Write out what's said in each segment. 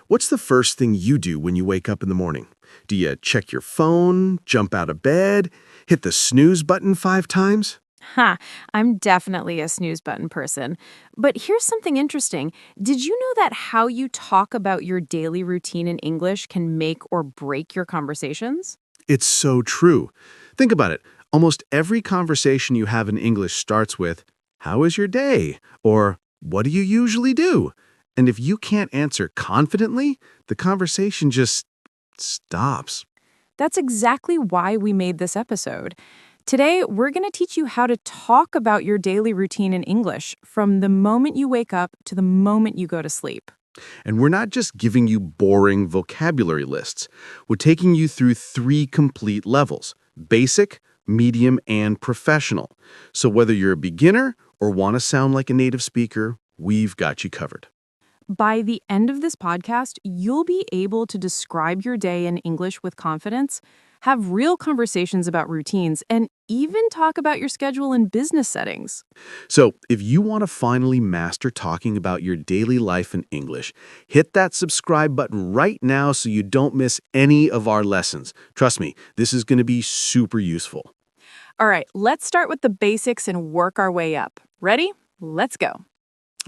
What's the first thing you do when you wake up in the morning? Do you check your phone, jump out of bed, hit the snooze button 5 times? Ha, I'm definitely a snooze button person. But here's something interesting. Did you know that how you talk about your daily routine in English can make or break your conversations? It's so true. Think about it. Almost every conversation you have in English starts with, "How is your day?" or "What do you usually do?" And if you can't answer confidently, the conversation just stops. That's exactly why we made this episode. Today, we're going to teach you how to talk about your daily routine in English from the moment you wake up to the moment you go to sleep. And we're not just giving you boring vocabulary lists. We're taking you through 3 complete levels: basic, medium, and professional. So whether you're a beginner or want to sound like a native speaker, we've got you covered. By the end of this podcast, you'll be able to describe your day in English with confidence, have real conversations about routines, and even talk about your schedule in business settings. So if you want to finally master talking about your daily life in English, hit that subscribe button right now so you don't miss any of our lessons. Trust me, this is going to be super useful. All right, let's start with the basics and work our way up. Ready? Let's go.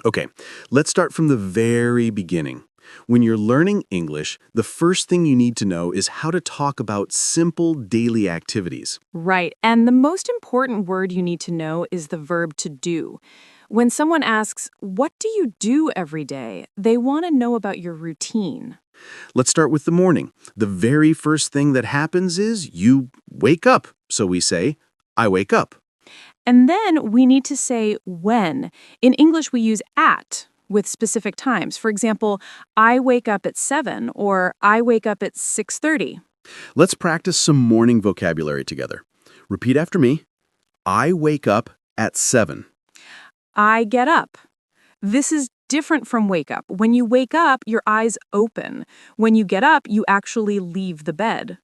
Okay, let's start from the very beginning. When you're learning English, the first thing you need to know is how to talk about simple daily activities. Right, and the most important word you need to know is the verb to do. When someone asks, "What do you do every day?" they want to know about your routine. Let's start with the morning. The very first thing that happens is you wake up. So we say, "I wake up." And then we need to say when. In English, we use at with specific times. For example, I wake up at 7 or I wake up at 6:30. Let's practice some morning vocabulary together. Repeat after me. I wake up at 7. I get up. This is different from wake up. When you wake up, your eyes open. When you get up, you actually leave the bed.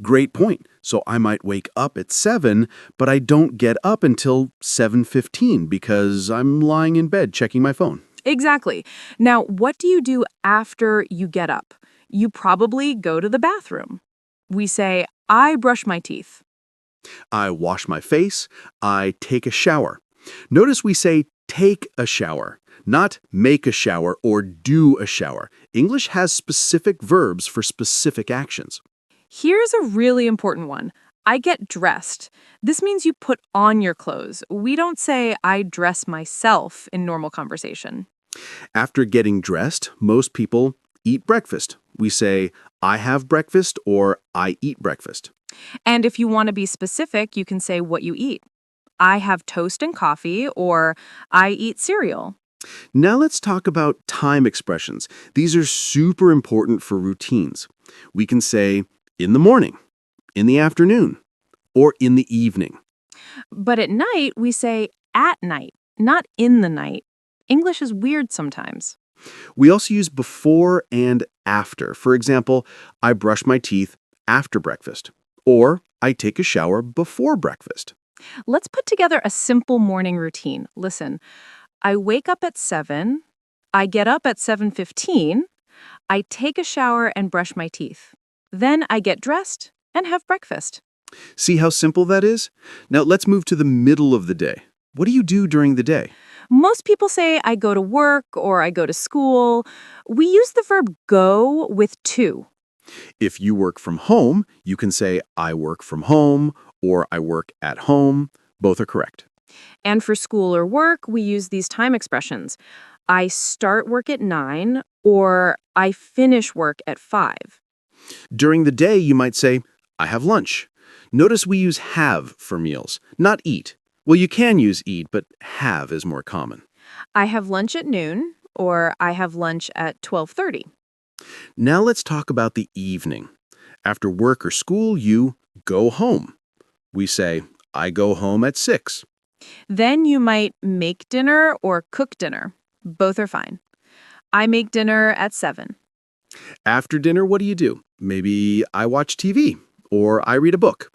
Great point. So I might wake up at 7, but I don't get up until 7:15 because I'm lying in bed checking my phone. Exactly. Now, what do you do after you get up? You probably go to the bathroom. We say, I brush my teeth. I wash my face. I take a shower. Notice we say take a shower, not make a shower or do a shower. English has specific verbs for specific actions. Here's a really important one. I get dressed. This means you put on your clothes. We don't say I dress myself in normal conversation. After getting dressed, most people eat breakfast. We say, I have breakfast or I eat breakfast. And if you want to be specific, you can say what you eat. I have toast and coffee, or I eat cereal. Now let's talk about time expressions. These are super important for routines. We can say in the morning, in the afternoon, or in the evening. But at night, we say at night, not in the night. English is weird sometimes. We also use before and after. For example, I brush my teeth after breakfast, or I take a shower before breakfast. Let's put together a simple morning routine. Listen, I wake up at 7, I get up at 7:15, I take a shower and brush my teeth. Then I get dressed and have breakfast. See how simple that is? Now let's move to the middle of the day. What do you do during the day? Most people say I go to work or I go to school. We use the verb go with to. If you work from home, you can say I work from home or I work at home. Both are correct. And for school or work, we use these time expressions. I start work at 9 or I finish work at 5. During the day, you might say, I have lunch. Notice we use have for meals, not eat. Well, you can use eat, but have is more common. I have lunch at noon or I have lunch at 12:30. Now let's talk about the evening. After work or school, you go home. We say, I go home at 6. Then you might make dinner or cook dinner. Both are fine. I make dinner at 7. After dinner, what do? Maybe I watch TV or I read a book.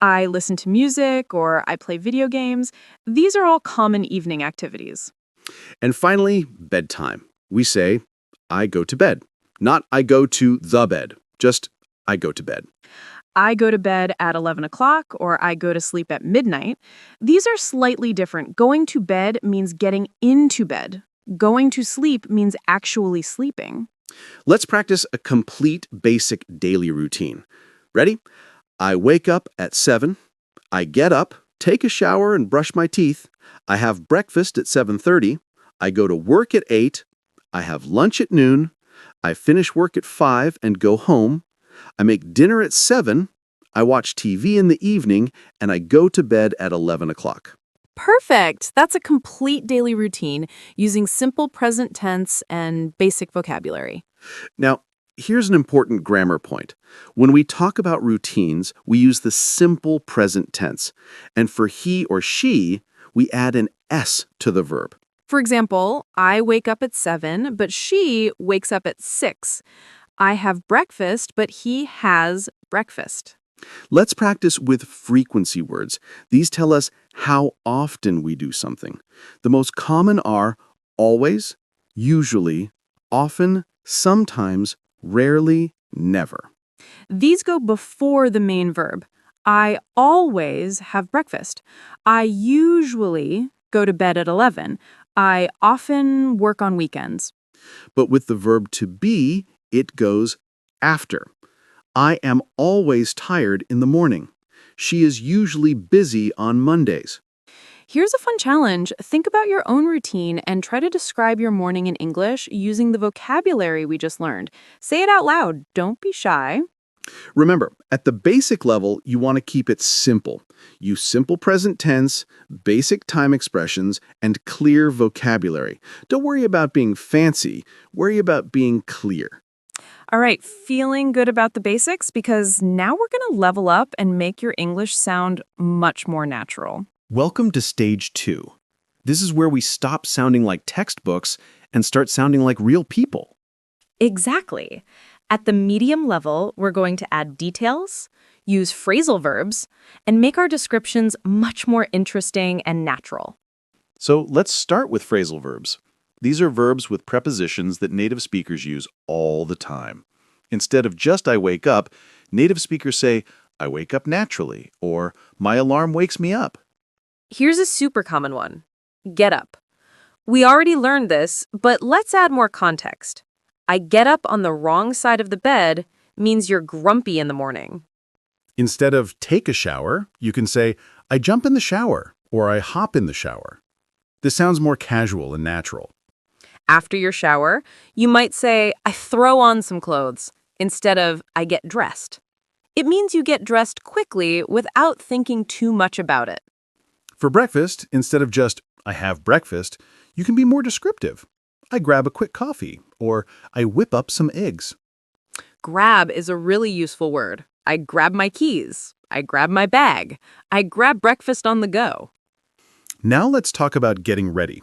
I listen to music or I play video games. These are all common evening activities. And finally, bedtime. We say, I go to bed. Not I go to the bed, just I go to bed. I go to bed at 11 o'clock or I go to sleep at midnight. These are slightly different. Going to bed means getting into bed. Going to sleep means actually sleeping. Let's practice a complete basic daily routine. Ready? I wake up at 7. I get up, take a shower and brush my teeth. I have breakfast at 7:30. I go to work at 8. I have lunch at noon. I finish work at 5 and go home. I make dinner at 7. I watch TV in the evening and I go to bed at 11 o'clock. Perfect. That's a complete daily routine using simple present tense and basic vocabulary. Now, here's an important grammar point. When we talk about routines, we use the simple present tense. And for he or she, we add an S to the verb. For example, I wake up at 7, but she wakes up at 6. I have breakfast, but he has breakfast. Let's practice with frequency words. These tell us how often we do something. The most common are always, usually, often, sometimes, rarely, never. These go before the main verb. I always have breakfast. I usually go to bed at 11. I often work on weekends. But with the verb to be, it goes after. I am always tired in the morning. She is usually busy on Mondays. Here's a fun challenge. Think about your own routine and try to describe your morning in English using the vocabulary we just learned. Say it out loud. Don't be shy. Remember, at the basic level, you want to keep it simple. Use simple present tense, basic time expressions, and clear vocabulary. Don't worry about being fancy. Worry about being clear. All right, feeling good about the basics? Because now we're going to level up and make your English sound much more natural. Welcome to Stage 2. This is where we stop sounding like textbooks and start sounding like real people. Exactly. At the medium level, we're going to add details, use phrasal verbs, and make our descriptions much more interesting and natural. So let's start with phrasal verbs. These are verbs with prepositions that native speakers use all the time. Instead of just I wake up, native speakers say, I wake up naturally, or my alarm wakes me up. Here's a super common one. Get up. We already learned this, but let's add more context. I get up on the wrong side of the bed means you're grumpy in the morning. Instead of take a shower, you can say, I jump in the shower, or I hop in the shower. This sounds more casual and natural. After your shower, you might say, I throw on some clothes, instead of I get dressed. It means you get dressed quickly without thinking too much about it. For breakfast, instead of just, I have breakfast, you can be more descriptive. I grab a quick coffee, or I whip up some eggs. Grab is a really useful word. I grab my keys. I grab my bag. I grab breakfast on the go. Now let's talk about getting ready.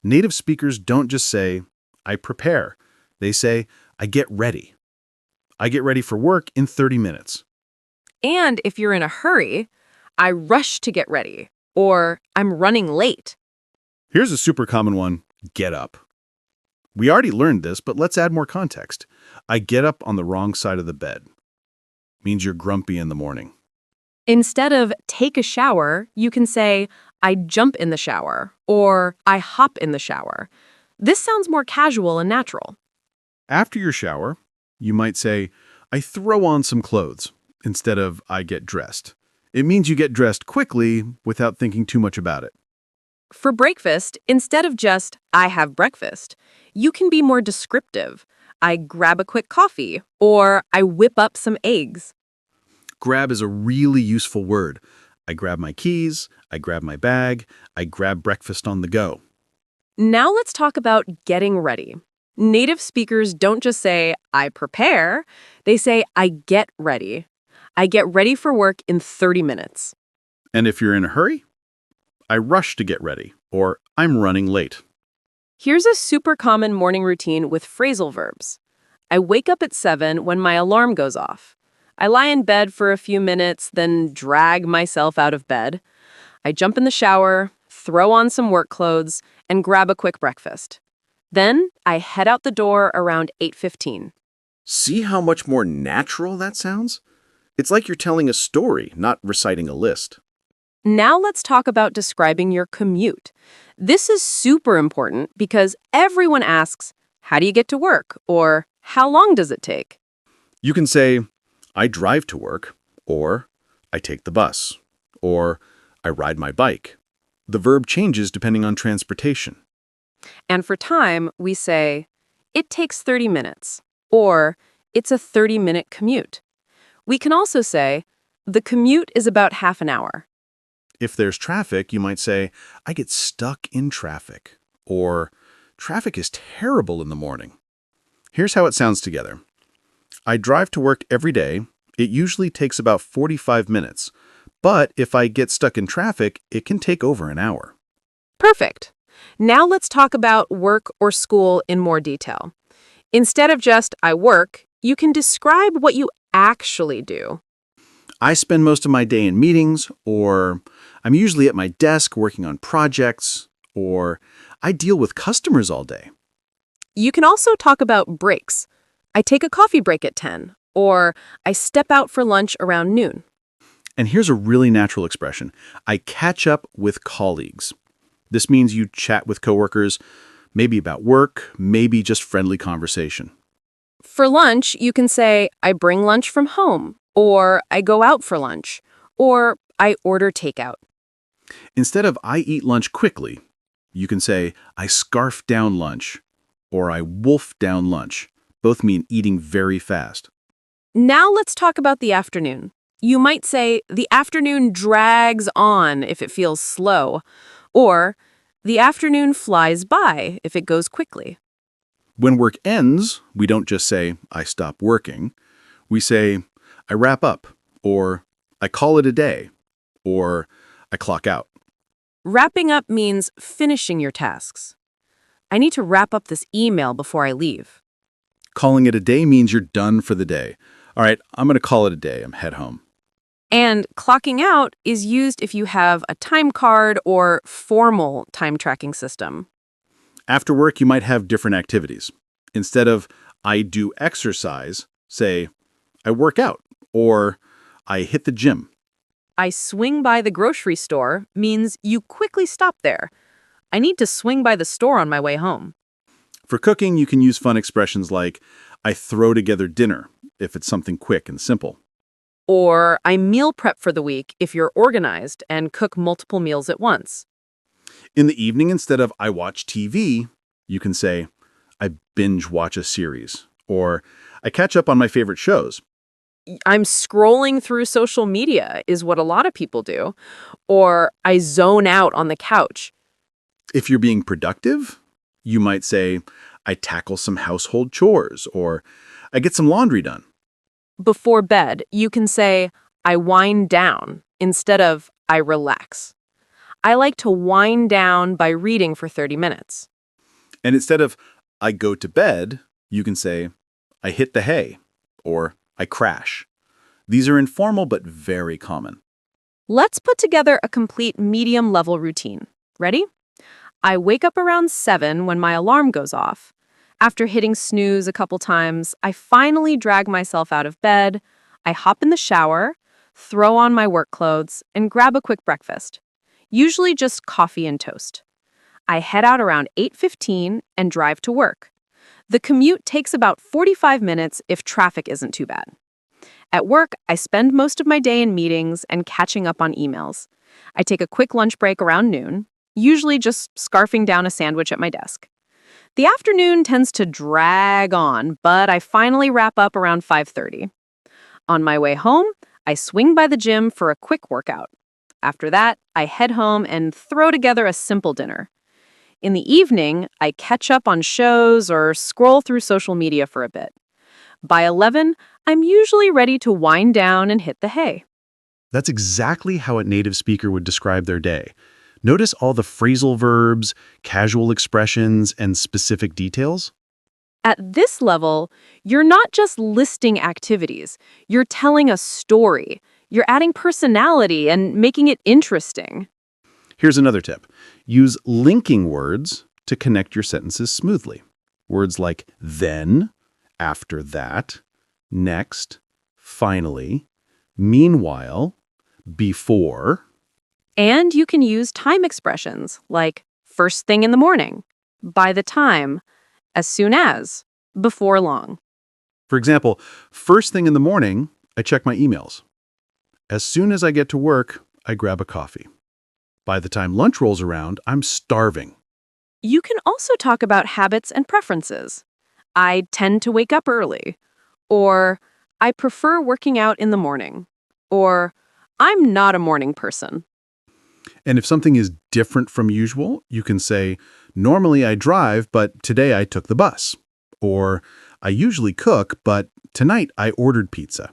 Native speakers don't just say, I prepare. They say, I get ready. I get ready for work in 30 minutes. And if you're in a hurry, I rush to get ready, or I'm running late. Here's a super common one, get up. We already learned this, but let's add more context. I get up on the wrong side of the bed. Means you're grumpy in the morning. Instead of take a shower, you can say, I jump in the shower, or I hop in the shower. This sounds more casual and natural. After your shower, you might say, I throw on some clothes, instead of I get dressed. It means you get dressed quickly without thinking too much about it. For breakfast, instead of just, I have breakfast, you can be more descriptive. I grab a quick coffee, or I whip up some eggs. Grab is a really useful word. I grab my keys, I grab my bag, I grab breakfast on the go. Now let's talk about getting ready. Native speakers don't just say, I prepare. They say, I get ready. I get ready for work in 30 minutes. And if you're in a hurry, I rush to get ready, or I'm running late. Here's a super common morning routine with phrasal verbs. I wake up at 7 when my alarm goes off. I lie in bed for a few minutes, then drag myself out of bed. I jump in the shower, throw on some work clothes, and grab a quick breakfast. Then I head out the door around 8:15. See how much more natural that sounds? It's like you're telling a story, not reciting a list. Now let's talk about describing your commute. This is super important because everyone asks, how do you get to work? Or how long does it take? You can say, I drive to work, or I take the bus, or I ride my bike. The verb changes depending on transportation. And for time, we say, it takes 30 minutes, or it's a 30-minute commute. We can also say, the commute is about half an hour. If there's traffic, you might say, I get stuck in traffic, or traffic is terrible in the morning. Here's how it sounds together. I drive to work every day. It usually takes about 45 minutes, but if I get stuck in traffic, it can take over an hour. Perfect. Now let's talk about work or school in more detail. Instead of just, I work, you can describe what you actually do. I spend most of my day in meetings, or I'm usually at my desk working on projects, or I deal with customers all day. You can also talk about breaks. I take a coffee break at 10, or I step out for lunch around noon. And here's a really natural expression. I catch up with colleagues. This means you chat with coworkers, maybe about work, maybe just friendly conversation. For lunch, you can say, I bring lunch from home, or I go out for lunch, or I order takeout. Instead of I eat lunch quickly, you can say I scarf down lunch or I wolf down lunch. Both mean eating very fast. Now let's talk about the afternoon. You might say, the afternoon drags on if it feels slow, or the afternoon flies by if it goes quickly. When work ends, we don't just say I stop working. We say I wrap up, or I call it a day, or I clock out. Wrapping up means finishing your tasks. I need to wrap up this email before I leave. Calling it a day means you're done for the day. All right, I'm going to call it a day. I'm head home. And clocking out is used if you have a time card or formal time tracking system. After work, you might have different activities. Instead of I do exercise, say I work out, or I hit the gym. I swing by the grocery store means you quickly stop there. I need to swing by the store on my way home. For cooking, you can use fun expressions like I throw together dinner if it's something quick and simple. Or I meal prep for the week if you're organized and cook multiple meals at once. In the evening, instead of I watch TV, you can say I binge watch a series, or I catch up on my favorite shows. I'm scrolling through social media is what a lot of people do. Or I zone out on the couch. If you're being productive, you might say I tackle some household chores, or I get some laundry done. Before bed, you can say, I wind down instead of I relax. I like to wind down by reading for 30 minutes. And instead of I go to bed, you can say I hit the hay, or I crash. These are informal but very common. Let's put together a complete medium-level routine. Ready? I wake up around 7 when my alarm goes off. After hitting snooze a couple times, I finally drag myself out of bed. I hop in the shower, throw on my work clothes, and grab a quick breakfast. Usually just coffee and toast. I head out around 8:15 and drive to work. The commute takes about 45 minutes if traffic isn't too bad. At work, I spend most of my day in meetings and catching up on emails. I take a quick lunch break around noon, usually just scarfing down a sandwich at my desk. The afternoon tends to drag on, but I finally wrap up around 5:30. On my way home, I swing by the gym for a quick workout. After that, I head home and throw together a simple dinner. In the evening, I catch up on shows or scroll through social media for a bit. By 11, I'm usually ready to wind down and hit the hay. That's exactly how a native speaker would describe their day. Notice all the phrasal verbs, casual expressions, and specific details? At this level, you're not just listing activities, you're telling a story. You're adding personality and making it interesting. Here's another tip. Use linking words to connect your sentences smoothly. Words like then, after that, next, finally, meanwhile, before. And you can use time expressions like first thing in the morning, by the time, as soon as, before long. For example, first thing in the morning, I check my emails. As soon as I get to work, I grab a coffee. By the time lunch rolls around, I'm starving. You can also talk about habits and preferences. I tend to wake up early. Or, I prefer working out in the morning. Or, I'm not a morning person. And if something is different from usual, you can say, normally I drive, but today I took the bus. Or, I usually cook, but tonight I ordered pizza.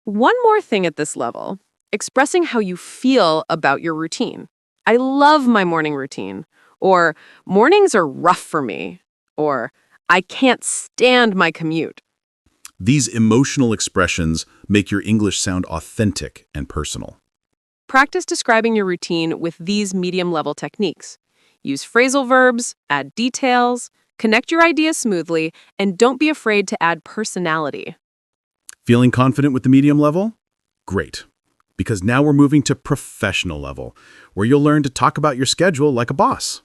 One more thing at this level, expressing how you feel about your routine. I love my morning routine. Or, mornings are rough for me. Or, I can't stand my commute. These emotional expressions make your English sound authentic and personal. Practice describing your routine with these medium-level techniques. Use phrasal verbs, add details, connect your ideas smoothly, and don't be afraid to add personality. Feeling confident with the medium level? Great. Because now we're moving to professional level, where you'll learn to talk about your schedule like a boss.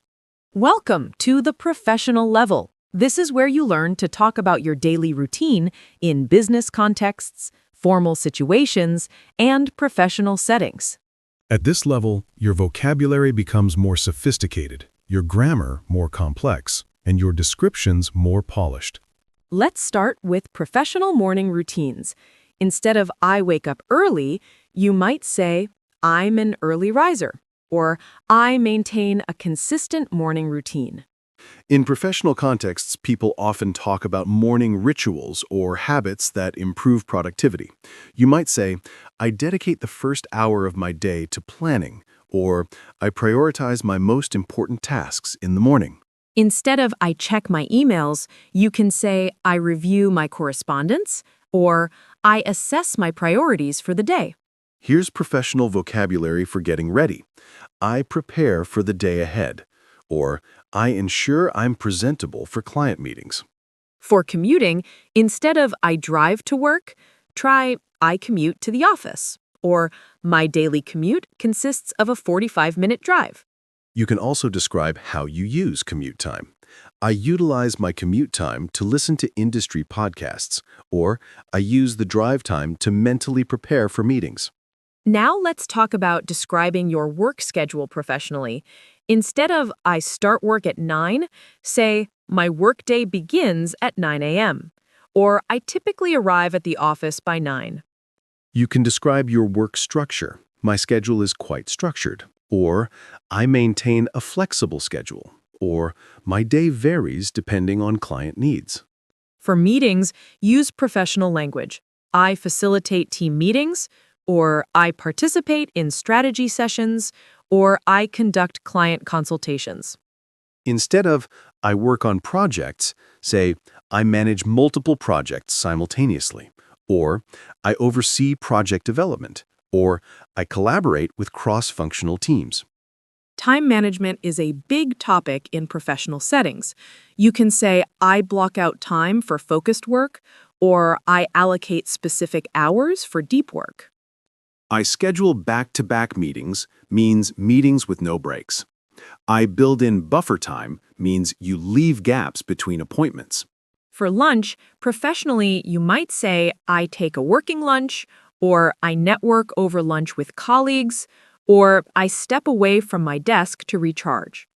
Welcome to the professional level. This is where you learn to talk about your daily routine in business contexts, formal situations, and professional settings. At this level, your vocabulary becomes more sophisticated, your grammar more complex, and your descriptions more polished. Let's start with professional morning routines. Instead of I wake up early, you might say, I'm an early riser, or I maintain a consistent morning routine. In professional contexts, people often talk about morning rituals or habits that improve productivity. You might say, I dedicate the first hour of my day to planning, or I prioritize my most important tasks in the morning. Instead of I check my emails, you can say I review my correspondence, or I assess my priorities for the day. Here's professional vocabulary for getting ready. I prepare for the day ahead, or I ensure I'm presentable for client meetings. For commuting, instead of I drive to work, try I commute to the office, or my daily commute consists of a 45-minute drive. You can also describe how you use commute time. I utilize my commute time to listen to industry podcasts, or I use the drive time to mentally prepare for meetings. Now let's talk about describing your work schedule professionally. Instead of I start work at 9, say my workday begins at 9 a.m., or I typically arrive at the office by 9. You can describe your work structure. My schedule is quite structured. Or I maintain a flexible schedule. Or my day varies depending on client needs. For meetings, use professional language. I facilitate team meetings, or I participate in strategy sessions, or I conduct client consultations. Instead of I work on projects, say I manage multiple projects simultaneously. Or I oversee project development. Or I collaborate with cross-functional teams. Time management is a big topic in professional settings. You can say, I block out time for focused work, or I allocate specific hours for deep work. I schedule back-to-back meetings means meetings with no breaks. I build in buffer time means you leave gaps between appointments. For lunch, professionally, you might say, I take a working lunch, or I network over lunch with colleagues, or I step away from my desk to recharge.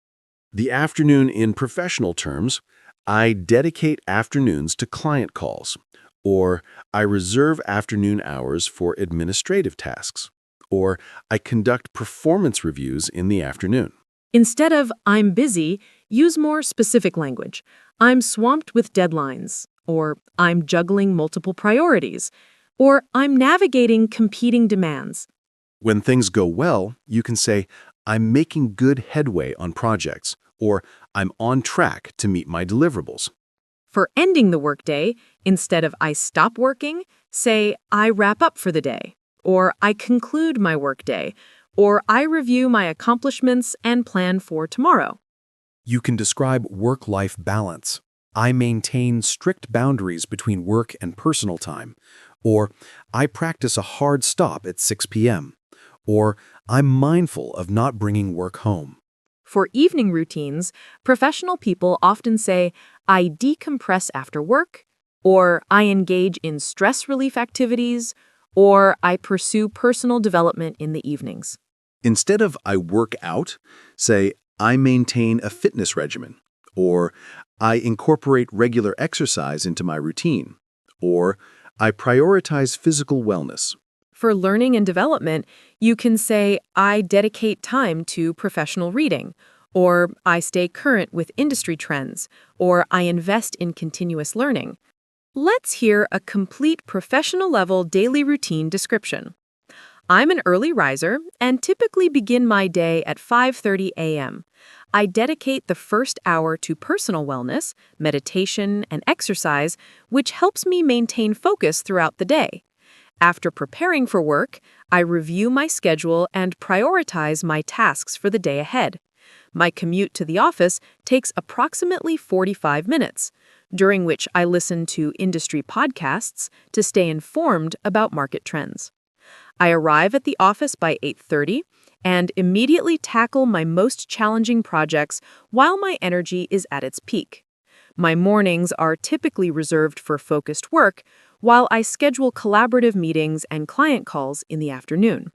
The afternoon in professional terms, I dedicate afternoons to client calls, or I reserve afternoon hours for administrative tasks, or I conduct performance reviews in the afternoon. Instead of I'm busy, use more specific language. I'm swamped with deadlines, or I'm juggling multiple priorities, or I'm navigating competing demands. When things go well, you can say, I'm making good headway on projects, or I'm on track to meet my deliverables. For ending the workday, instead of I stop working, say I wrap up for the day, or I conclude my workday, or I review my accomplishments and plan for tomorrow. You can describe work-life balance. I maintain strict boundaries between work and personal time, or I practice a hard stop at 6 p.m., or I'm mindful of not bringing work home. For evening routines, professional people often say, I decompress after work, or I engage in stress relief activities, or I pursue personal development in the evenings. Instead of I work out, say I maintain a fitness regimen, or I incorporate regular exercise into my routine, or I prioritize physical wellness. For learning and development, you can say, I dedicate time to professional reading, or I stay current with industry trends, or I invest in continuous learning. Let's hear a complete professional-level daily routine description. I'm an early riser and typically begin my day at 5:30 a.m. I dedicate the first hour to personal wellness, meditation, and exercise, which helps me maintain focus throughout the day. After preparing for work, I review my schedule and prioritize my tasks for the day ahead. My commute to the office takes approximately 45 minutes, during which I listen to industry podcasts to stay informed about market trends. I arrive at the office by 8:30 and immediately tackle my most challenging projects while my energy is at its peak. My mornings are typically reserved for focused work, while I schedule collaborative meetings and client calls in the afternoon.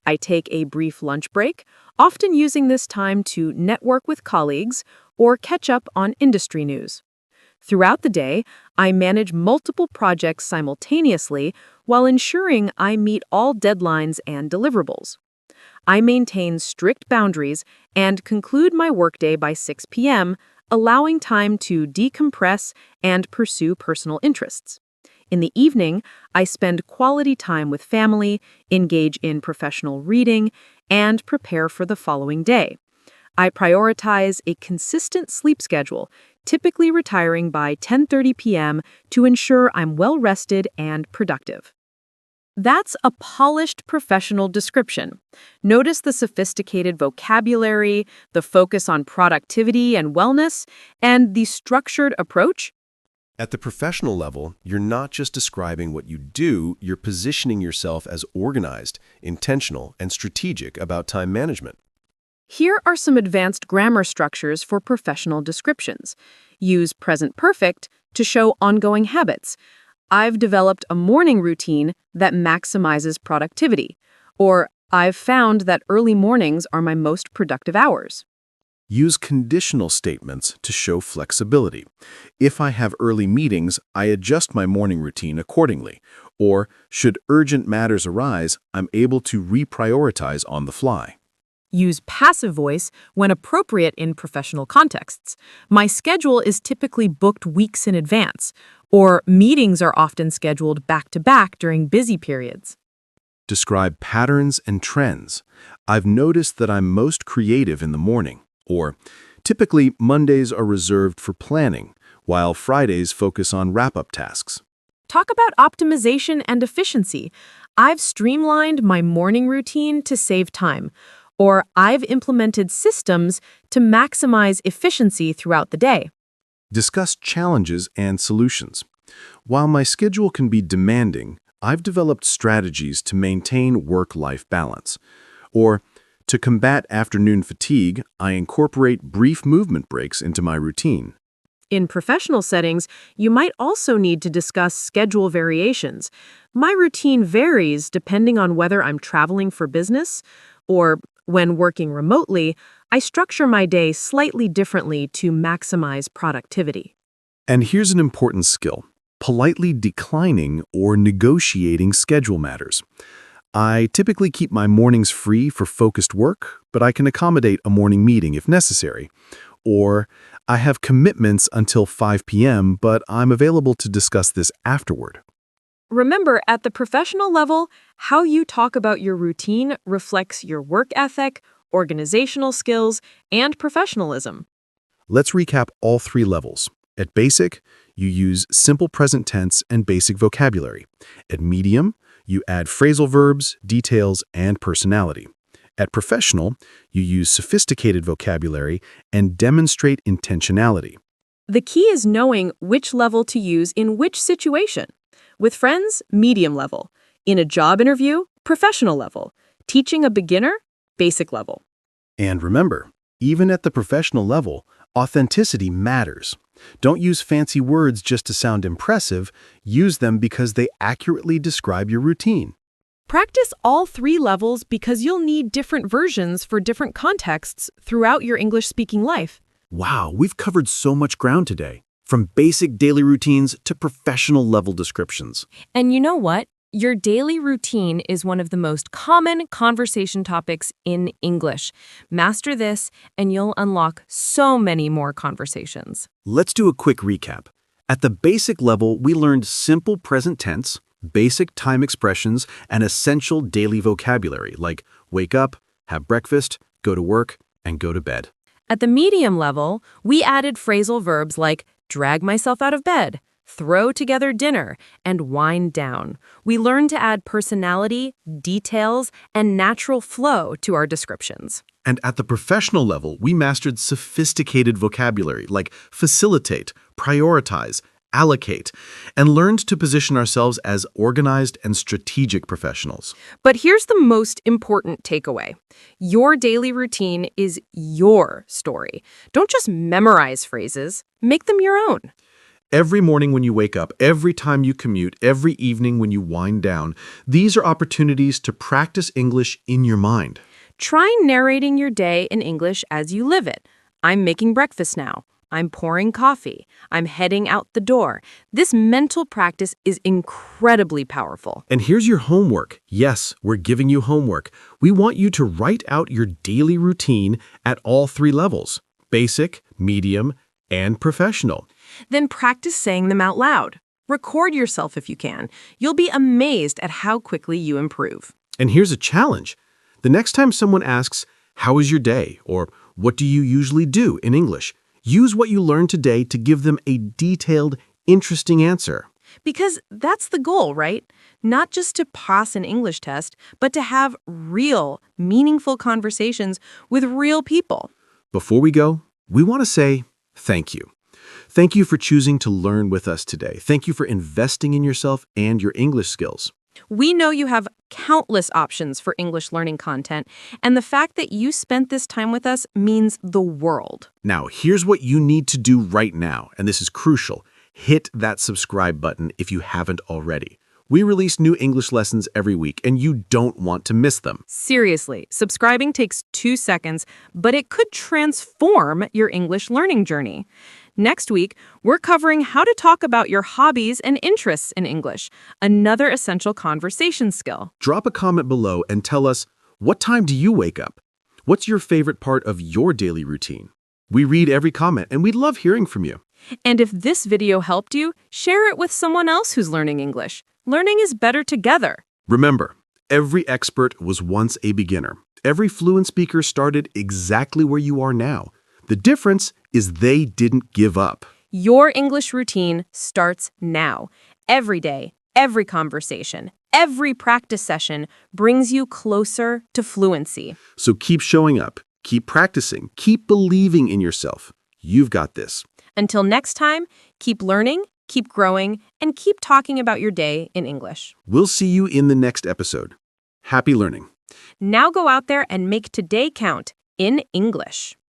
I take a brief lunch break, often using this time to network with colleagues or catch up on industry news. Throughout the day, I manage multiple projects simultaneously while ensuring I meet all deadlines and deliverables. I maintain strict boundaries and conclude my workday by 6 p.m., allowing time to decompress and pursue personal interests. In the evening, I spend quality time with family, engage in professional reading, and prepare for the following day. I prioritize a consistent sleep schedule, typically retiring by 10:30 p.m. to ensure I'm well rested and productive. That's a polished professional description. Notice the sophisticated vocabulary, the focus on productivity and wellness, and the structured approach. At the professional level, you're not just describing what you do, you're positioning yourself as organized, intentional, and strategic about time management. Here are some advanced grammar structures for professional descriptions. Use present perfect to show ongoing habits. I've developed a morning routine that maximizes productivity. Or, I've found that early mornings are my most productive hours. Use conditional statements to show flexibility. If I have early meetings, I adjust my morning routine accordingly. Or, should urgent matters arise, I'm able to reprioritize on the fly. Use passive voice when appropriate in professional contexts. My schedule is typically booked weeks in advance, or meetings are often scheduled back-to-back during busy periods. Describe patterns and trends. I've noticed that I'm most creative in the morning. Or, typically, Mondays are reserved for planning, while Fridays focus on wrap-up tasks. Talk about optimization and efficiency. I've streamlined my morning routine to save time, or I've implemented systems to maximize efficiency throughout the day. Discuss challenges and solutions. While my schedule can be demanding, I've developed strategies to maintain work-life balance. Or, to combat afternoon fatigue, I incorporate brief movement breaks into my routine. In professional settings, you might also need to discuss schedule variations. My routine varies depending on whether I'm traveling for business or, when working remotely, I structure my day slightly differently to maximize productivity. And here's an important skill: politely declining or negotiating schedule matters. I typically keep my mornings free for focused work, but I can accommodate a morning meeting if necessary. Or, I have commitments until 5 p.m., but I'm available to discuss this afterward. Remember, at the professional level, how you talk about your routine reflects your work ethic, organizational skills, and professionalism. Let's recap all three levels. At basic, you use simple present tense and basic vocabulary. At medium, you add phrasal verbs, details, and personality. At professional, you use sophisticated vocabulary and demonstrate intentionality. The key is knowing which level to use in which situation. With friends, medium level. In a job interview, professional level. Teaching a beginner, basic level. And remember, even at the professional level, authenticity matters. Don't use fancy words just to sound impressive. Use them because they accurately describe your routine. Practice all 3 levels because you'll need different versions for different contexts throughout your English-speaking life. Wow, we've covered so much ground today, from basic daily routines to professional level descriptions. And you know what? Your daily routine is one of the most common conversation topics in English. Master this, and you'll unlock so many more conversations. Let's do a quick recap. At the basic level, we learned simple present tense, basic time expressions, and essential daily vocabulary like wake up, have breakfast, go to work, and go to bed. At the medium level, we added phrasal verbs like drag myself out of bed, throw together dinner, and wind down. We learned to add personality, details, and natural flow to our descriptions. And at the professional level, we mastered sophisticated vocabulary like facilitate, prioritize, allocate, and learned to position ourselves as organized and strategic professionals. But here's the most important takeaway. Your daily routine is your story. Don't just memorize phrases, make them your own. Every morning when you wake up, every time you commute, every evening when you wind down, these are opportunities to practice English in your mind. Try narrating your day in English as you live it. I'm making breakfast now. I'm pouring coffee. I'm heading out the door. This mental practice is incredibly powerful. And here's your homework. Yes, we're giving you homework. We want you to write out your daily routine at all 3 levels: basic, medium, and professional. Then practice saying them out loud. Record yourself if you can. You'll be amazed at how quickly you improve. And here's a challenge. The next time someone asks, "How is your day?" or "What do you usually do?" in English, use what you learned today to give them a detailed, interesting answer. Because that's the goal, right? Not just to pass an English test, but to have real, meaningful conversations with real people. Before we go, we want to say thank you. Thank you for choosing to learn with us today. Thank you for investing in yourself and your English skills. We know you have countless options for English learning content, and the fact that you spent this time with us means the world. Now, here's what you need to do right now, and this is crucial. Hit that subscribe button if you haven't already. We release new English lessons every week, and you don't want to miss them. Seriously, subscribing takes 2 seconds, but it could transform your English learning journey. Next week, we're covering how to talk about your hobbies and interests in English, another essential conversation skill. Drop a comment below and tell us, what time do you wake up? What's your favorite part of your daily routine? We read every comment, and we'd love hearing from you. And if this video helped you, share it with someone else who's learning English. Learning is better together. Remember, every expert was once a beginner. Every fluent speaker started exactly where you are now. The difference is they didn't give up. Your English routine starts now. Every day, every conversation, every practice session brings you closer to fluency. So keep showing up, keep practicing, keep believing in yourself. You've got this. Until next time, keep learning, keep growing, and keep talking about your day in English. We'll see you in the next episode. Happy learning. Now go out there and make today count in English.